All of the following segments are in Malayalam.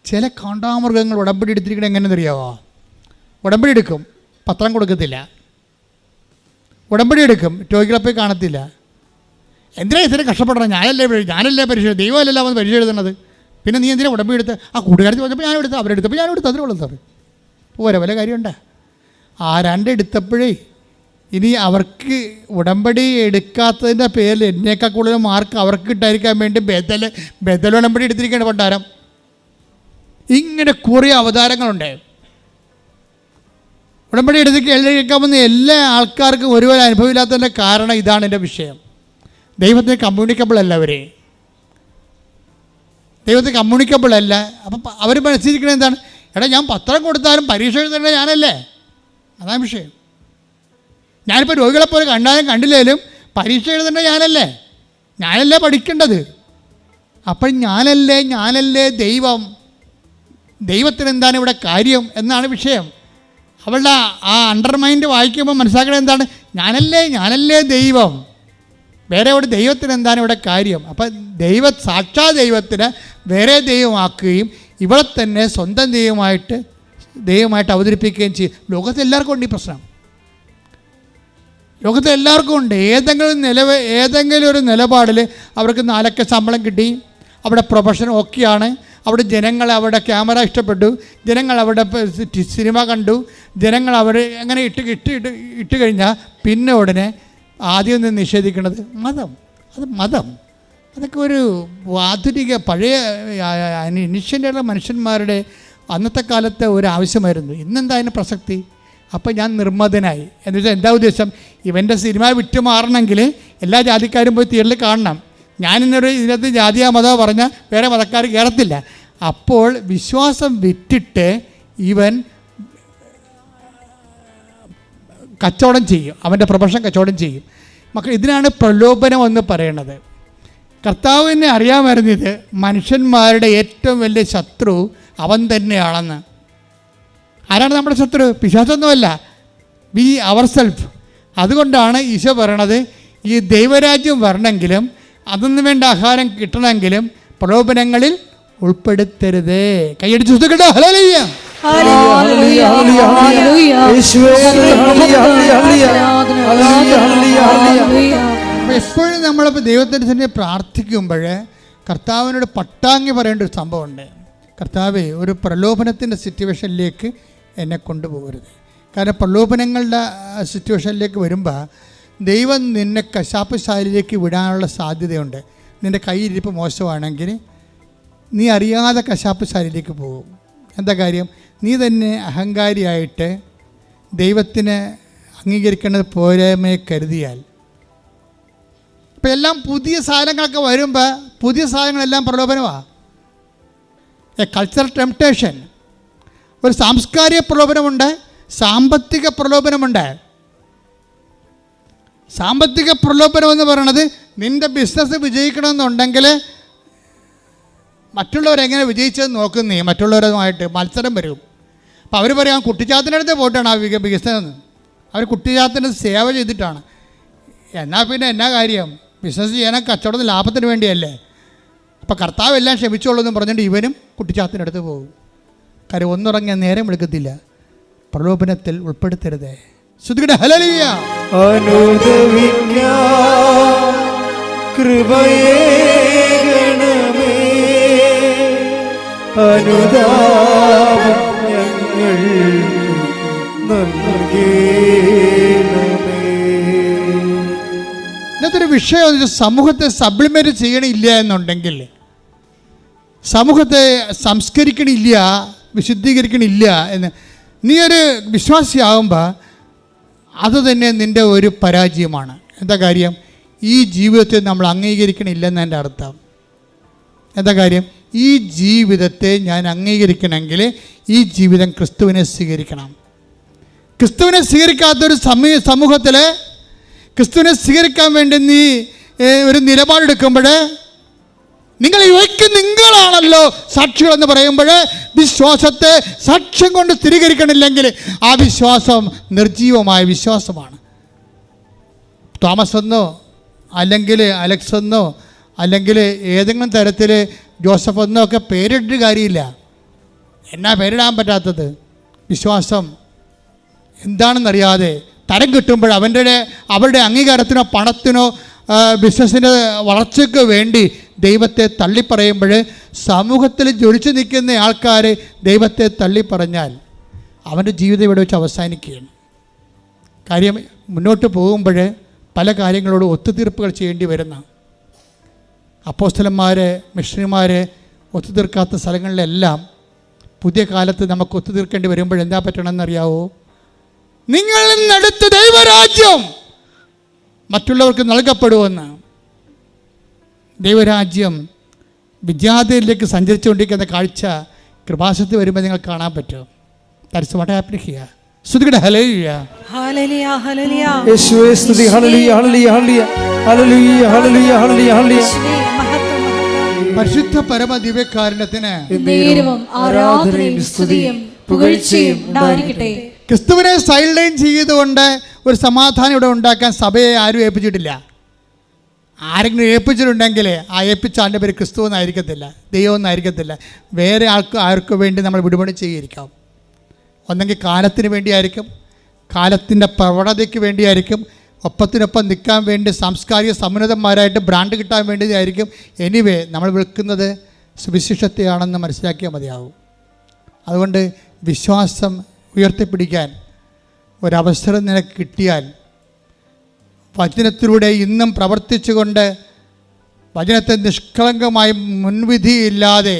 ചില കാണ്ടാമൃഗങ്ങൾ ഉടമ്പടി എടുത്തിരിക്കണത് എങ്ങനെയെന്നറിയാവോ? ഉടമ്പടി എടുക്കും, പത്രം കൊടുക്കത്തില്ല. ഉടമ്പടി എടുക്കും, രോഗികളെ പോയി കാണത്തില്ല. എന്തിനാ ഇത്രയും കഷ്ടപ്പെടണം? ഞാനല്ലേ പരീക്ഷ, ദൈവമല്ലല്ലോ അവൻ പരീക്ഷ എഴുതുന്നത്. പിന്നെ നീ എന്തിനാ ഉടമ്പടി എടുത്ത്? ആ കൂട്ടുകാരത്തി പറഞ്ഞപ്പോൾ ഞാൻ എടുത്ത്, അവരെടുത്തപ്പോൾ ഞാൻ എടുത്ത്, അതിനുള്ളത് സാറ് പോരെ, വല്ല കാര്യമുണ്ടോ? ആ രണ്ടെടുത്തപ്പോഴേ ഇനി അവർക്ക് ഉടമ്പടി എടുക്കാത്തതിൻ്റെ പേരിൽ എന്നേക്കാൾ കൂടുതൽ മാർക്ക് അവർക്ക് കിട്ടാതിരിക്കാൻ വേണ്ടി ബദൽ ഉടമ്പടി എടുത്തിരിക്കുകയാണ് പണ്ടാരം. ഇങ്ങനെ കുറേ അവതാരങ്ങളുണ്ട്. ഉടമ്പടി എടുത്ത് കേൾക്കാമെന്ന് എല്ലാ ആൾക്കാർക്കും ഒരുപോലെ അനുഭവമില്ലാത്തതിൻ്റെ കാരണം ഇതാണ് എൻ്റെ വിഷയം. ദൈവത്തിന് കമ്മ്യൂണിക്കബിൾ അല്ല, ദൈവത്തിന് കമ്മ്യൂണിക്കബിൾ അല്ല. അപ്പം അവർ മനസ്സിലിരിക്കണത് എന്താണ്? എടാ, ഞാൻ പത്രം കൊടുത്താലും പരീക്ഷ എഴുതേണ്ട ഞാനല്ലേ? അതാണ് വിഷയം. ഞാനിപ്പോൾ രോഗികളെപ്പോലെ കണ്ടാലും കണ്ടില്ലേലും പരീക്ഷ എഴുതേണ്ട ഞാനല്ലേ പഠിക്കേണ്ടത്. അപ്പോൾ ഞാനല്ലേ ദൈവത്തിന് എന്താണ് ഇവിടെ കാര്യം എന്നാണ് വിഷയം. അവളുടെ ആ അണ്ടർമൈൻഡ് വായിക്കുമ്പോൾ മനസ്സിലാക്കണത് എന്താണ്? ഞാനല്ലേ ദൈവം, വേറെ ഇവിടെ ദൈവത്തിന് എന്താണ് ഇവിടെ കാര്യം. അപ്പം സാക്ഷാ ദൈവത്തിന് വേറെ ദൈവമാക്കുകയും ഇവിടെ തന്നെ സ്വന്തം ദൈവമായിട്ട് അവതരിപ്പിക്കുകയും ചെയ്യും. ലോകത്ത് എല്ലാവർക്കും ഉണ്ട് ഈ പ്രശ്നം. ലോകത്ത് എല്ലാവർക്കും ഉണ്ട്. ഏതെങ്കിലും ഒരു നിലപാടിൽ അവർക്ക് 4 അക്ക ശമ്പളം കിട്ടി, അവിടെ പ്രൊഫഷൻ ഓക്കെയാണ്, അവിടെ ജനങ്ങൾ അവിടെ ക്യാമറ ഇഷ്ടപ്പെട്ടു, ജനങ്ങൾ അവിടെ സിനിമ കണ്ടു, ജനങ്ങൾ അവർ അങ്ങനെ ഇട്ട് കഴിഞ്ഞാൽ പിന്നെ ഉടനെ ആദ്യം നിന്ന് നിഷേധിക്കുന്നത് മതം. അതൊക്കെ ഒരു ആധുനിക പഴയ ഇനിഷ്യൻ്റുള്ള മനുഷ്യന്മാരുടെ അന്നത്തെ കാലത്തെ ഒരു ആവശ്യമായിരുന്നു. ഇന്നെന്താ അതിന് പ്രസക്തി? അപ്പം ഞാൻ നിർമ്മതനായി എന്ന് വെച്ചാൽ എന്താ ഉദ്ദേശം? ഇവൻ്റെ സിനിമ വിറ്റ് മാറണമെങ്കിൽ എല്ലാ ജാതിക്കാരും പോയി തിയേറ്ററിൽ കാണണം. ഞാനിന്നൊരു ഇതിനകത്ത് ജാതിയാ മതമോ പറഞ്ഞാൽ വേറെ മതക്കാർ കയറത്തില്ല. അപ്പോൾ വിശ്വാസം വിറ്റിട്ട് ഇവൻ കച്ചവടം ചെയ്യും, അവൻ്റെ പ്രൊഫഷൻ കച്ചവടം ചെയ്യും. മക്കൾ, ഇതിനാണ് പ്രലോഭനം എന്ന് പറയുന്നത്. കർത്താവിനെ അറിയാമായിരുന്നത് മനുഷ്യന്മാരുടെ ഏറ്റവും വലിയ ശത്രു അവൻ തന്നെയാണെന്ന്. ആരാണ് നമ്മുടെ ശത്രു? പിശാചൊന്നുമല്ല, ബി അവർ സെൽഫ്. അതുകൊണ്ടാണ് ഈശോ പറയണത്, ഈ ദൈവരാജ്യം വരണമെങ്കിലും അതിന് വേണ്ട ആഹാരം കിട്ടണമെങ്കിലും പ്രലോഭനങ്ങളിൽ ഉൾപ്പെടുത്തരുത്. കൈയടിച്ച് സുഖിക്കട്ടെ. ഹല്ലേലൂയ. എപ്പോഴും നമ്മളിപ്പോൾ ദൈവത്തിൻ്റെ തന്നെ പ്രാർത്ഥിക്കുമ്പോൾ കർത്താവിനോട് പട്ടാങ്ങി പറയേണ്ട ഒരു സംഭവമുണ്ട്. കർത്താവേ, ഒരു പ്രലോഭനത്തിൻ്റെ സിറ്റുവേഷനിലേക്ക് എന്നെ കൊണ്ടുപോകരുത്. കാരണം പ്രലോഭനങ്ങളുടെ സിറ്റുവേഷനിലേക്ക് വരുമ്പോൾ ദൈവം നിന്നെ കശാപ്പ് ശാലയിലേക്ക് വിടാനുള്ള സാധ്യതയുണ്ട്. നിൻ്റെ കയ്യിലിരിപ്പ് മോശമാണെങ്കിൽ നീ അറിയാതെ കശാപ്പ് ശാലയിലേക്ക് പോകും. എന്താ കാര്യം? നീ തന്നെ അഹങ്കാരിയായിട്ട് ദൈവത്തിന് അംഗീകരിക്കേണ്ടത് പോരായ്മയെ കരുതിയാൽ. ഇപ്പം എല്ലാം പുതിയ സാധനങ്ങളൊക്കെ വരുമ്പോൾ പുതിയ സാധനങ്ങളെല്ലാം പ്രലോഭനമാണ്. A cultural temptation. ഒരു സാംസ്കാരിക പ്രലോഭനമുണ്ട്, സാമ്പത്തിക പ്രലോഭനമുണ്ട്. സാമ്പത്തിക പ്രലോഭനം എന്ന് പറയുന്നത് നിൻ്റെ ബിസിനസ് വിജയിക്കണമെന്നുണ്ടെങ്കിൽ മറ്റുള്ളവരെങ്ങനെ വിജയിച്ചതെന്ന് നോക്കുന്നേ, മറ്റുള്ളവരുമായിട്ട് മത്സരം വരും. അപ്പോൾ അവർ പറയാം കുട്ടിച്ചാത്തിൻ്റെ അടുത്ത് പോയിട്ടാണ് ആ വികസനം. അവർ കുട്ടിച്ചാത്തിൻ്റെ സേവ ചെയ്തിട്ടാണ്. എന്നാൽ പിന്നെ എന്നാ കാര്യം? ബിസിനസ് ചെയ്യാൻ കച്ചവടത്തിന് ലാഭത്തിന് വേണ്ടിയല്ലേ. അപ്പോൾ കർത്താവ് എല്ലാം ക്ഷമിച്ചോളൂ എന്ന് പറഞ്ഞിട്ട് ഇവനും കുട്ടിച്ചാത്തിൻ്റെ അടുത്ത് പോകും. കാര്യം ഒന്നുറങ്ങിയാൽ നേരം എടുക്കത്തില്ല. പ്രലോഭനത്തിൽ ഉൾപ്പെടുത്തരുത്. ശ്രുതികടെ ഹല്ലേലൂയ. കൃപയേകണമേ അനുതാപം ഞങ്ങൾ നൽകേണമേ. ഇന്നത്തൊരു വിഷയം സമൂഹത്തെ സപ്ലിമെൻ്റ് ചെയ്യണില്ല എന്നുണ്ടെങ്കിൽ, സമൂഹത്തെ സംസ്കരിക്കണില്ല, വിശുദ്ധീകരിക്കണില്ല എന്ന് നീ ഒരു വിശ്വാസിയാകുമ്പോൾ അത് തന്നെ നിൻ്റെ ഒരു പരാജയമാണ്. എന്താ കാര്യം? ഈ ജീവിതത്തെ നമ്മൾ അംഗീകരിക്കണില്ലെന്ന് എൻ്റെ അർത്ഥം. എന്താ കാര്യം? ഈ ജീവിതത്തെ ഞാൻ അംഗീകരിക്കണമെങ്കിൽ ഈ ജീവിതം ക്രിസ്തുവിനെ സ്വീകരിക്കണം. ക്രിസ്തുവിനെ സ്വീകരിക്കാത്തൊരു സമൂഹത്തിൽ ക്രിസ്തുവിനെ സ്വീകരിക്കാൻ വേണ്ടി നീ ഒരു നിലപാടെടുക്കുമ്പോൾ നിങ്ങളാണല്ലോ സാക്ഷികളെന്ന് പറയുമ്പോൾ വിശ്വാസത്തെ സാക്ഷ്യം കൊണ്ട് സ്ഥിരീകരിക്കണില്ലെങ്കിൽ ആ വിശ്വാസം നിർജീവമായ വിശ്വാസമാണ്. തോമസ് എന്നോ അല്ലെങ്കിൽ അലക്സ് എന്നോ അല്ലെങ്കിൽ ഏതെങ്കിലും തരത്തിൽ ജോസഫ് എന്നോ ഒക്കെ പേരിട്ട് കാര്യമില്ല. എന്നാ പേരിടാൻ പറ്റാത്തത്? വിശ്വാസം എന്താണെന്നറിയാതെ തരം കിട്ടുമ്പോൾ അവരുടെ അംഗീകാരത്തിനോ പണത്തിനോ ബിസിനസ്സിൻ്റെ വളർച്ചയ്ക്ക് വേണ്ടി ദൈവത്തെ തള്ളിപ്പറയുമ്പോൾ സമൂഹത്തിൽ ജ്വലിച്ചു നിൽക്കുന്ന ആൾക്കാർ ദൈവത്തെ തള്ളിപ്പറഞ്ഞാൽ അവൻ്റെ ജീവിതം ഇവിടെ വെച്ച് അവസാനിക്കുകയാണ്. കാര്യം മുന്നോട്ട് പോകുമ്പോൾ പല കാര്യങ്ങളോട് ഒത്തുതീർപ്പുകൾ ചെയ്യേണ്ടി വരുന്ന അപ്പോസ്തലന്മാർ, മിഷണറിമാർ ഒത്തുതീർക്കാത്ത സ്ഥലങ്ങളിലെല്ലാം പുതിയ കാലത്ത് നമുക്ക് ഒത്തുതീർക്കേണ്ടി വരുമ്പോൾ എന്താ പറ്റണമെന്നറിയാവോ? നിങ്ങളിൽ നിന്നടുത്ത ദൈവരാജ്യം മറ്റുള്ളവർക്ക് നൽകപ്പെടുമെന്ന്. ദൈവരാജ്യം വിജാതയിലേക്ക് സഞ്ചരിച്ചുകൊണ്ടിരിക്കുന്ന കാഴ്ച കൃപാസനത്തിൽ വരുമ്പോൾ നിങ്ങൾ കാണാൻ പറ്റും. That's what happening here. സ്തുതിക്കട്ടെ, ഹല്ലേലൂയ, ഹല്ലേലൂയ, ഹല്ലേലൂയ. യേശുവേ സ്തുതി, hallelujah, hallelujah, hallelujah, hallelujah, hallelujah, hallelujah. പരിശുദ്ധ പരമ ദിവ്യകാരുണ്യത്തിന് നേരവും ആരാധനയും സ്തുതിയും പുകഴ്ചയും ഉണ്ടായിരിക്കട്ടെ. ക്രിസ്തുവിനെ സൈൽഡൈൻ ചെയ്തുകൊണ്ട് ഒരു സമാധാനം ഇവിടെ ഉണ്ടാക്കാൻ സഭയെ ആരും ഏൽപ്പിച്ചിട്ടില്ല. ആരെങ്കിലും ഏൽപ്പിച്ചിട്ടുണ്ടെങ്കിൽ ആ ഏൽപ്പിച്ച ആളുടെ പേര് ക്രിസ്തു എന്നായിരിക്കത്തില്ല, ദൈവം എന്നായിരിക്കത്തില്ല. വേറെ ആർക്കു വേണ്ടി നമ്മൾ വിടുപണി ചെയ്തിരിക്കാം. ഒന്നെങ്കിൽ കാലത്തിന് വേണ്ടിയായിരിക്കും, കാലത്തിൻ്റെ പ്രവണതയ്ക്ക് വേണ്ടിയായിരിക്കും, ഒപ്പത്തിനൊപ്പം നിൽക്കാൻ വേണ്ടി സാംസ്കാരിക സമുന്നതന്മാരായിട്ട് ബ്രാൻഡ് കിട്ടാൻ വേണ്ടിയായിരിക്കും. എനിവേ നമ്മൾ വിൽക്കുന്നത് സുവിശേഷത്തെയാണെന്ന് മനസ്സിലാക്കിയാൽ മതിയാവും. അതുകൊണ്ട് വിശ്വാസം ഉയർത്തിപ്പിടിക്കാൻ ഒരവസരം നിനക്ക് കിട്ടിയാൽ വചനത്തിലൂടെ ഇന്നും പ്രവർത്തിച്ചുകൊണ്ട് വചനത്തെ നിഷ്കളങ്കമായി മുൻവിധിയില്ലാതെ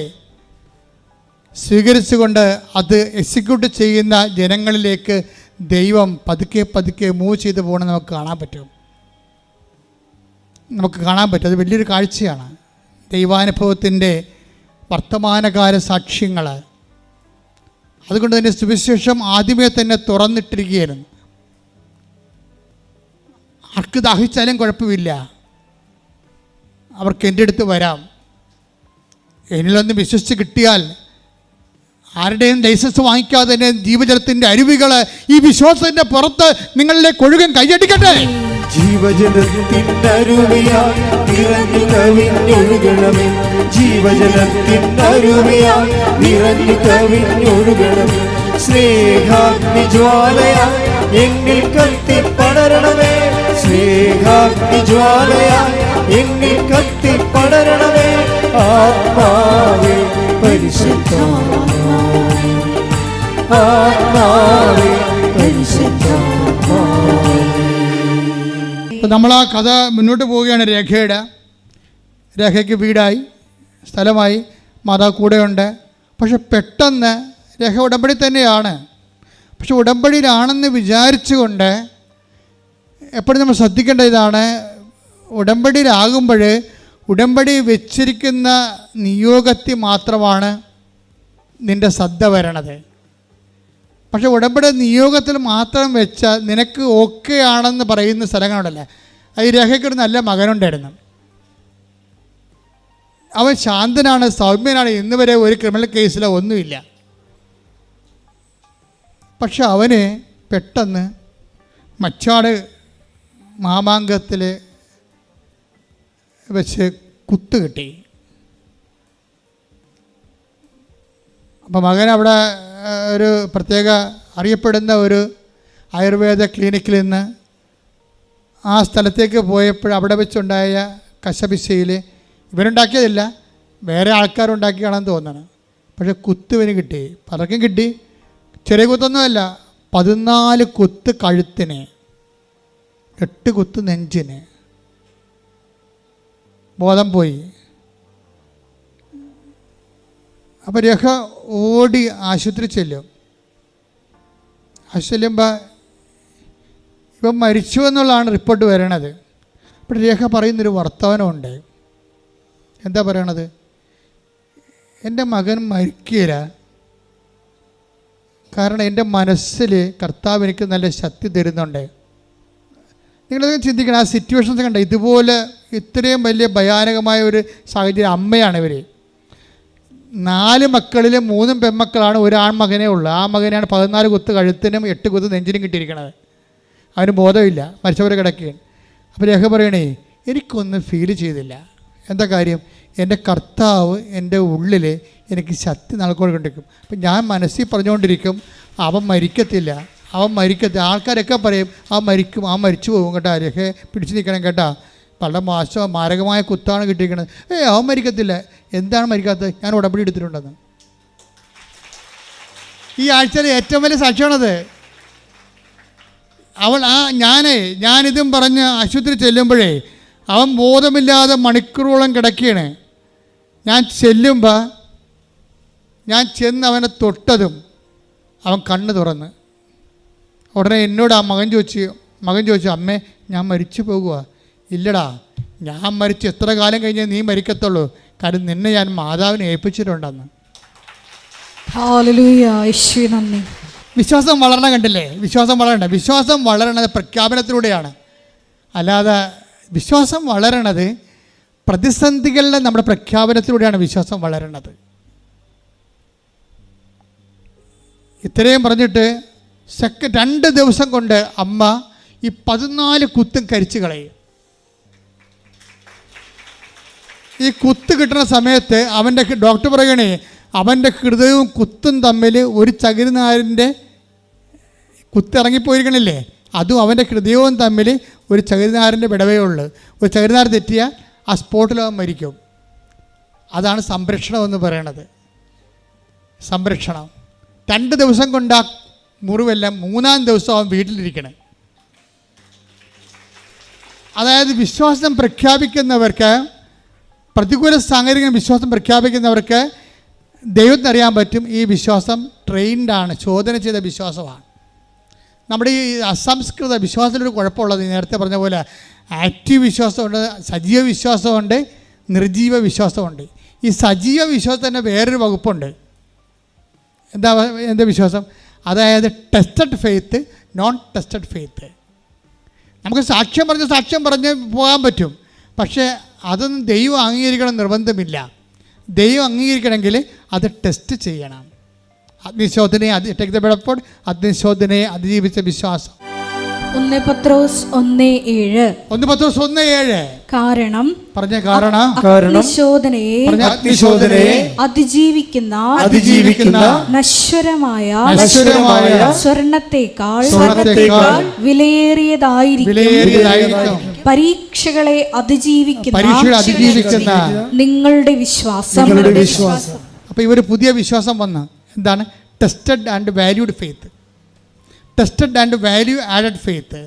സ്വീകരിച്ചുകൊണ്ട് അത് എക്സിക്യൂട്ട് ചെയ്യുന്ന ജനങ്ങളിലേക്ക് ദൈവം പതുക്കെ പതുക്കെ മൂവ് ചെയ്ത് പോകണം നമുക്ക് കാണാൻ പറ്റും. അത് വലിയൊരു കാഴ്ചയാണ്. ദൈവാനുഭവത്തിൻ്റെ വർത്തമാനകാല സാക്ഷ്യങ്ങൾ. അതുകൊണ്ട് തന്നെ സുവിശേഷം ആദ്യമേ തന്നെ തുറന്നിട്ടിരിക്കുകയായിരുന്നു. ആർക്ക് ദാഹിച്ചാലും കുഴപ്പമില്ല, അവർക്ക് എൻ്റെ അടുത്ത് വരാം. എന്നിലൊന്ന് വിശ്വസിച്ച് കിട്ടിയാൽ ആരുടെയും ലൈസൻസ് വാങ്ങിക്കാതെ തന്നെ ജീവജലത്തിൻ്റെ അരുവികൾ ഈ വിശ്വാസത്തിൻ്റെ പുറത്ത് നിങ്ങളിലേക്ക് ഒഴുകാൻ കൈയടിക്കട്ടെ. ജീവജലത്തിനരുവിയായി നിറഞ്ഞു കവിഞ്ഞൊഴുകണമേ, ജീവജലത്തിനരുവിയായി നിറഞ്ഞു കവിഞ്ഞൊഴുകണമേ. സ്നേഹാഗ്നിജ്വാലയായി എന്നിൽ കത്തിപ്പടരണമേ, സ്നേഹാഗ്നിജ്വാലയായി എന്നിൽ കത്തിപ്പടരണമേ. ആത്മാവേ പരിശുദ്ധാത്മാവേ, ആത്മാവേ പരിശുദ്ധാത്മാവേ. നമ്മൾ ആ കഥ മുന്നോട്ട് പോവുകയാണ്. രേഖയ്ക്ക് വീടായി, സ്ഥലമായി, മാതാവ് കൂടെയുണ്ട്. പക്ഷെ പെട്ടെന്ന് രേഖ ഉടമ്പടി തന്നെയാണ്. പക്ഷെ ഉടമ്പടിയിലാണെന്ന് വിചാരിച്ചുകൊണ്ട് എപ്പോഴും നമ്മൾ ശ്രദ്ധിക്കേണ്ട ഇതാണ്, ഉടമ്പടിയിലാകുമ്പോൾ ഉടമ്പടി വെച്ചിരിക്കുന്ന നിയോഗത്തിൽ മാത്രമാണ് നിൻ്റെ ശ്രദ്ധ വരണത്. പക്ഷെ ഉടമ്പടി നിയോഗത്തിൽ മാത്രം വെച്ചാൽ നിനക്ക് ഓക്കെ ആണെന്ന് പറയുന്ന സ്ഥലങ്ങളുണ്ടല്ലേ. ഈ രേഖയ്ക്കൊരു നല്ല മകനുണ്ടായിരുന്നു. അവൻ ശാന്തനാണ്, സൗമ്യനാണ്, ഇന്ന് വരെ ഒരു ക്രിമിനൽ കേസിലോ ഒന്നുമില്ല. പക്ഷെ അവന് പെട്ടെന്ന് മച്ചാട് മാമാങ്കത്തിൽ വെച്ച് കുത്ത് കിട്ടി. അപ്പോൾ മകൻ അവിടെ ഒരു പ്രത്യേക അറിയപ്പെടുന്ന ഒരു ആയുർവേദ ക്ലിനിക്കിൽ നിന്ന് ആ സ്ഥലത്തേക്ക് പോയപ്പോൾ അവിടെ വെച്ചുണ്ടായ കശപിശയിൽ ഇവനുണ്ടാക്കിയതില്ല, വേറെ ആൾക്കാരുണ്ടാക്കിയാണെന്ന് തോന്നണം. പക്ഷേ കുത്തുവിന് കിട്ടി, പലർക്കും കിട്ടി. ചെറിയ കുത്തൊന്നുമല്ല, 14 കുത്ത് കഴുത്തിന്, 8 കുത്ത് നെഞ്ചിന്. ബോധം പോയി. അപ്പോൾ രേഖ ഓടി ആശുപത്രി ചെല്ലും. ചെല്ലുമ്പോൾ ഇവൻ മരിച്ചു എന്നുള്ളതാണ് റിപ്പോർട്ട് വരണത്. അപ്പോൾ രേഖ പറയുന്നൊരു വർത്തമാനമുണ്ട്. എന്താ പറയണത്? എൻ്റെ മകൻ മരിക്കില്ല, കാരണം എൻ്റെ മനസ്സിൽ കർത്താവ് എനിക്ക് നല്ല ശക്തി തരുന്നുണ്ട്. നിങ്ങളത് ചിന്തിക്കണം, ആ സിറ്റുവേഷൻസ് കണ്ട. ഇതുപോലെ ഇത്രയും വലിയ ഭയാനകമായ ഒരു സാഹചര്യം. അമ്മയാണ് ഇവർ. 4 മക്കളിൽ 3 പെൺമക്കളാണ്, ഒരു ആൺമകനേ ഉള്ളൂ. ആ മകനെയാണ് 14 കുത്ത് കഴുത്തിനും 8 കുത്ത് നെഞ്ചിനും കിട്ടിയിരിക്കണത്. അവന് ബോധമില്ല, മരിച്ചവരെ കിടക്കുകയാണ്. അപ്പോൾ രേഖ പറയണേ, എനിക്കൊന്നും ഫീൽ ചെയ്തില്ല. എന്താ കാര്യം? എൻ്റെ കർത്താവ് എൻ്റെ ഉള്ളിൽ എനിക്ക് ശക്തി നൽകിക്കൊണ്ടിരിക്കും. അപ്പം ഞാൻ മനസ്സിൽ പറഞ്ഞുകൊണ്ടിരിക്കും, അവൻ മരിക്കത്തില്ല, അവൻ മരിക്കത്തില്ല. ആൾക്കാരൊക്കെ പറയും അവൻ മരിക്കും, അവൻ മരിച്ചു പോകും കേട്ടോ, രഹേ പിടിച്ചു നിൽക്കണം കേട്ടോ, വളരെ മോശം മാരകമായ കുത്താണ് കിട്ടിയിരിക്കുന്നത്. അവൻ മരിക്കത്തില്ല. എന്താണ് മരിക്കാത്തത്? ഞാൻ ഉടമ്പടി എടുത്തിട്ടുണ്ടെന്ന്. ഈ ആഴ്ചയിൽ ഏറ്റവും വലിയ സാക്ഷ്യമാണത്. ഞാനിതും പറഞ്ഞ് ആശുപത്രി ചെല്ലുമ്പോഴേ അവൻ ബോധമില്ലാതെ മണിക്കൂറോളം കിടക്കുകയാണ്. ഞാൻ ചെല്ലുമ്പോൾ ഞാൻ ചെന്ന് അവനെ തൊട്ടതും അവൻ കണ്ണ് തുറന്ന് ഉടനെ എന്നോട് ആ മകൻ ചോദിച്ചു അമ്മേ ഞാൻ മരിച്ചു പോകുക. ഇല്ലടാ, ഞാൻ മരിച്ച് എത്ര കാലം കഴിഞ്ഞേ നീ മരിക്കത്തുള്ളൂ, കാരണം നിന്നെ ഞാൻ മാതാവിനെ ഏൽപ്പിച്ചിട്ടുണ്ടെന്ന്. വിശ്വാസം വളരണം. കണ്ടില്ലേ? വിശ്വാസം വളരണ്ട. വിശ്വാസം വളരണത് പ്രഖ്യാപനത്തിലൂടെയാണ്. അല്ലാതെ വിശ്വാസം വളരണത് പ്രതിസന്ധികളിലെ നമ്മുടെ പ്രഖ്യാപനത്തിലൂടെയാണ് വിശ്വാസം വളരണത്. ഇത്രയും പറഞ്ഞിട്ട് 2 ദിവസം കൊണ്ട് അമ്മ ഈ 14 കുത്തും കരിച്ചു കളയും. ഈ കുത്ത് കിട്ടുന്ന സമയത്ത് അവൻ്റെ ഡോക്ടർ പറയണേ, അവൻ്റെ ഹൃദയവും കുത്തും തമ്മിൽ ഒരു ചകിരിനാരിൻ്റെ കുത്തിറങ്ങിപ്പോയിരിക്കണില്ലേ, അതും അവൻ്റെ ഹൃദയവും തമ്മിൽ ഒരു ചകിരിനാരിൻ്റെ വിടവേ ഉള്ളൂ. ഒരു ചകിരിനാർ തെറ്റിയാൽ ആ സ്പോട്ടിൽ അവൻ മരിക്കും. അതാണ് സംരക്ഷണം എന്ന് പറയണത്. സംരക്ഷണം 2 ദിവസം കൊണ്ട് ആ മുറിവെല്ലാം 3-ാം ദിവസം അവൻ വീട്ടിലിരിക്കണേ. അതായത് വിശ്വാസം പ്രഖ്യാപിക്കുന്നവർക്ക്, പ്രതികൂല സാഹചര്യങ്ങൾ വിശ്വാസം പ്രഖ്യാപിക്കുന്നവർക്ക് ദൈവത്തിന് അറിയാൻ പറ്റും ഈ വിശ്വാസം ട്രെയിൻഡാണ്, ചോദന ചെയ്ത വിശ്വാസമാണ്. നമ്മുടെ ഈ അസംസ്കൃത വിശ്വാസത്തിലൊരു കുഴപ്പമുള്ളത്, നേരത്തെ പറഞ്ഞ പോലെ ആക്റ്റീവ് വിശ്വാസമുണ്ട്, സജീവ വിശ്വാസമുണ്ട്, നിർജീവ വിശ്വാസമുണ്ട്. ഈ സജീവ വിശ്വാസത്തിൻ്റെ വേറൊരു വകുപ്പുണ്ട്. എന്താ വിശ്വാസം? അതായത് tested faith, non tested faith. നമുക്ക് സാക്ഷ്യം പറഞ്ഞ് പോകാൻ പറ്റും, പക്ഷേ അതൊന്നും ദൈവം അംഗീകരിക്കണം നിർബന്ധമില്ല. ദൈവം അംഗീകരിക്കണമെങ്കിൽ അത് ടെസ്റ്റ് ചെയ്യണം. അഗ്നിശോധനയെ അതിജീവിച്ച വിശ്വാസം. 1 പത്രോസ് 1:7 കാരണം അഗ്നിശോധനയെ അതിജീവിക്കുന്ന നശ്വരമായ സ്വർണ്ണത്തേക്കാൾ വിലയേറിയതായിരിക്കും പരീക്ഷകളെ അതിജീവിക്കുന്ന നിങ്ങളുടെ വിശ്വാസം. അപ്പോൾ ഇവർ പുതിയ വിശ്വാസം വന്ന എന്താണ്? Tested and valued faith. Tested and value added faith.